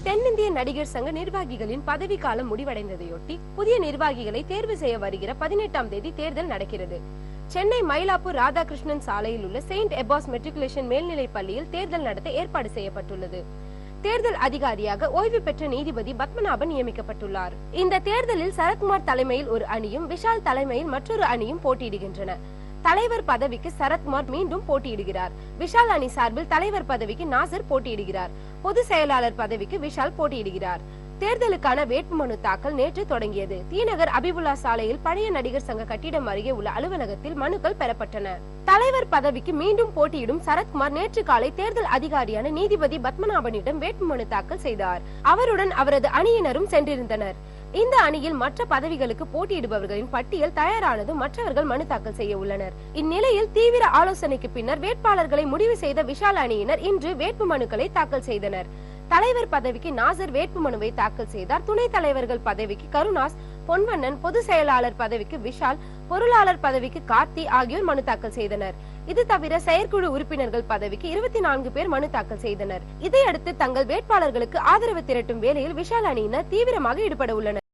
தென்னிந்திய நடிகர் சங்க நிர்வாகிகளின் பதவிக்காலம் முடிவடைந்ததையொட்டி புதிய நிர்வாகிகளை தேர்வு செய்ய வருகிற 18ஆம் தேதி தேர்தல் நடக்கிறது. சென்னை மயிலாப்பூர் ராதாகிருஷ்ணன் சாலையில் உள்ள செயின்ட் எபாஸ் மெட்ரிகுலேஷன் மேல்நிலைப் பள்ளியில் தேர்தல் நடத்த ஏற்பாடு செய்யப்பட்டுள்ளது. தேர்தல் அதிகாரியாக ஓய்வு பெற்ற நீதிபதி பத்மநாபன் நியமிக்கப்பட்டுள்ளார். இந்த தேர்தலில் சரத்குமார் தலைமையில் ஒரு அணியும் விஷால் தலைமையில் மற்றொரு அணியும் போட்டியிடுகின்றன. தலைவர் பதவிக்கு சரத்குமார் மீண்டும் போட்டியிடுகிறார். விஷால் அணி சார்பில் தலைவர் பதவிக்கு நாசர் போட்டியிடுகிறார். பொதுச் செயலாளர் பதவிக்கு விஷால் போட்டியிடுகிறார். தேர்தலுக்கான வேட்புமனு தாக்கல் நேற்று தொடங்கியது. தீநகர் அபிபுல்லா சாலையில் பழைய நடிகர் சங்க கட்டிடம் அருகே உள்ள அலுவலகத்தில் மனுக்கள் பெறப்பட்டன. தலைவர் பதவிக்கு மீண்டும் போட்டியிடும் சரத்குமார் நேற்று காலை தேர்தல் அதிகாரியான நீதிபதி பத்மநாபனிடம் வேட்புமனு தாக்கல் செய்தார். அவருடன் அவரது அணியினரும் சென்றிருந்தனர். இந்த அணியில் மற்ற பதவிகளுக்கு போட்டியிடுபவர்களின் பட்டியல் தயாரானதும் மற்றவர்கள் மனு தாக்கல் செய்ய உள்ளனர். இந்நிலையில் தீவிர ஆலோசனைக்கு பின்னர் வேட்பாளர்களை முடிவு செய்த விஷால் அணியினர் இன்று வேட்புமனுக்களை தாக்கல் செய்தனர். தலைவர் பதவிக்கு நாசர் வேட்புமனுவை தாக்கல் செய்தார். துணைத் தலைவர்கள் பதவிக்கு கருணாஸ், பொன்வண்ணன், பொதுச் செயலாளர் பதவிக்கு விஷால், பொருளாளர் பதவிக்கு கார்த்தி ஆகியோர் மனு தாக்கல் செய்தனர். இது தவிர செயற்குழு உறுப்பினர்கள் பதவிக்கு 24 பேர் மனு தாக்கல் செய்தனர். இதையடுத்து தங்கள் வேட்பாளர்களுக்கு ஆதரவு திரட்டும் வேளையில் விஷால் அணியினர் தீவிரமாக ஈடுபட உள்ளனர்.